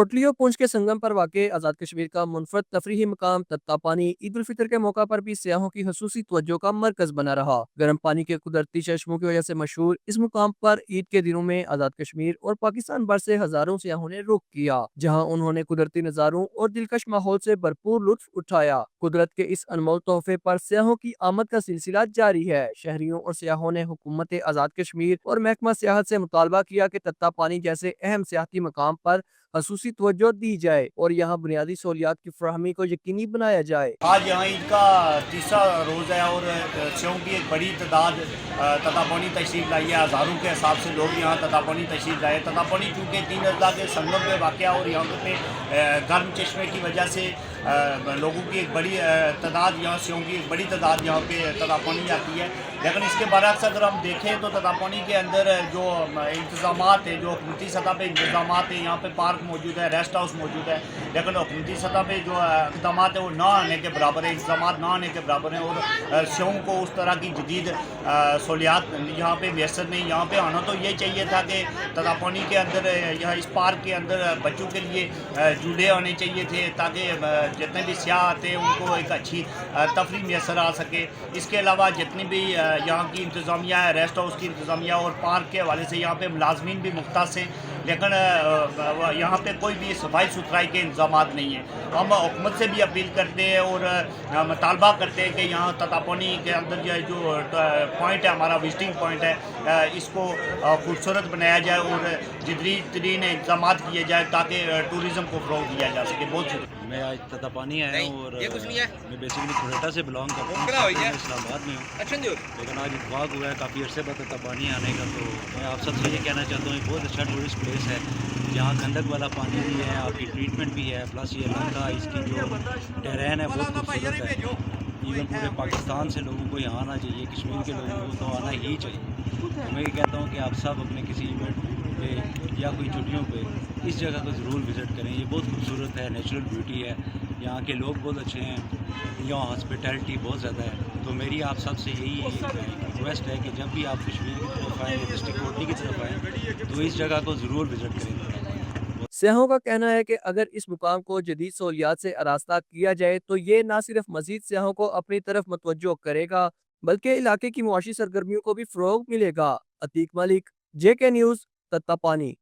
कोटली और पूंछ के संगम पर वाक़ आज़ाद कश्मीर का मुनफरद तफरीही मकाम तत्ता पानी ईद उल फितर के मौका पर भी सयाहों की खसूसी तवज्जो का मरकज बना रहा। गर्म पानी के कुदरती चश्मों की वजह से मशहूर इस मुकाम पर ईद के दिनों में आज़ाद कश्मीर और पाकिस्तान भर से हजारों सयाहों ने रुख किया, जहाँ उन्होंने कुदरती नज़ारों और दिलकश माहौल से भरपूर लुत्फ उठाया। कुदरत के इस अनमोल तोहफे पर सयाहों की आमद का सिलसिला जारी है। शहरियों और सयाहों ने हुकूमत आज़ाद कश्मीर और महकमा सियाहत से मुतालबा किया कि तत्ता पानी जैसे अहम सियाहती मकाम पर खसूसी तवज्जो दी जाए और यहाँ बुनियादी सहूलियात की फराहमी को यकीनी बनाया जाए। आज यहाँ ईद का तीसरा रोज़ है और सेवों की एक बड़ी तादाद ततापानी तशरीफ़ लाई है। हज़ारों के हिसाब से लोग यहाँ ततापानी तशरीफ़ लाए। ततापानी चूँकि 3 अजला के संगम पे वाक़या और यहाँ पे गर्म चश्मे की वजह से लोगों की एक बड़ी तादाद, यहाँ सेवों की एक बड़ी तादाद यहाँ पे ततापानी आती है। लेकिन इसके बरक्स अगर हम देखें तो ततापानी के अंदर जो इंतज़ामात है, जो हुकूमती सतह पे इंतज़ामात है, यहाँ पे पार्क मौजूद है, रेस्ट हाउस मौजूद है, लेकिन हुकूमती सतह पे जो इक़दाम है वो ना आने के बराबर है, इंतज़ामात ना आने के बराबर हैं। और सेवों को उस तरह की जदीद सहूलियात यहाँ पे मैसर नहीं। यहाँ पे आना तो ये चाहिए था कि ततापानी के अंदर यहाँ इस पार्क के अंदर बच्चों के लिए झूले आने चाहिए थे, ताकि जितने भी सियाह आते हैं उनको एक अच्छी तफरीह मैसर आ सके। इसके अलावा जितनी भी यहाँ की इंतज़ामिया है, रेस्ट हाउस की इंतज़ामिया और पार्क के हवाले से यहाँ पे मुलाजमीन भी मुख्तस हैं, लेकिन यहाँ पे कोई भी सफाई सुथराई के इंतजाम नहीं है। हम हुकूमत से भी अपील करते हैं और मुतालबा करते हैं कि यहाँ ततापानी के अंदर जो पॉइंट है, हमारा विजिटिंग पॉइंट है, इसको खूबसूरत बनाया जाए और जदीद तरीन इंतजाम किए जाए ताकि टूरिज़म को फ़रोग़ दिया जा सके। बहुत मैं आज ततापानी आया हूँ और मैं बेसिकली खुरेटा से बिलोंग करता हूँ, मैं इस्लामाबाद में हूँ, लेकिन आज इत्तेफाक हुआ है काफ़ी अरसे बाद ततापानी आने का। तो मैं आप सबसे ये कहना चाहता हूँ ये बहुत अच्छा टूरिस्ट प्लेस है, यहाँ गंदक वाला पानी भी है, आपकी ट्रीटमेंट भी है, प्लस ये इलाका इसकी जो टेरेन है बहुत खूबसूरत है। इवन पूरे पाकिस्तान से लोगों को यहाँ आना चाहिए, कश्मीर के लोगों को तो आना ही चाहिए। तो मैं ये कहता हूँ कि आप सब अपने किसी इवेंट पे या कोई छुट्टियों पे इस जगह को ज़रूर विज़िट करें। ये बहुत खूबसूरत है, नेचुरल ब्यूटी है, यहाँ के लोग बहुत अच्छे हैं, यहाँ हॉस्पिटैलिटी बहुत ज़्यादा है। तो मेरी आप सब से यही रिक्वेस्ट है कि जब भी आप कश्मीर की तरफ आएँ, डिस्ट्रिक्ट कोटली की तरफ आएँ, तो इस जगह को ज़रूर विज़िट करें। सयाहों का कहना है कि अगर इस मुकाम को जदीद सहूलियात से आरास्ता किया जाए तो ये न सिर्फ मजीद सयाहों को अपनी तरफ मतवज्जो करेगा, बल्कि इलाके की मुआशी सरगर्मियों को भी फ़रोग़ मिलेगा। Atiq Malik, JK news, Tattapani.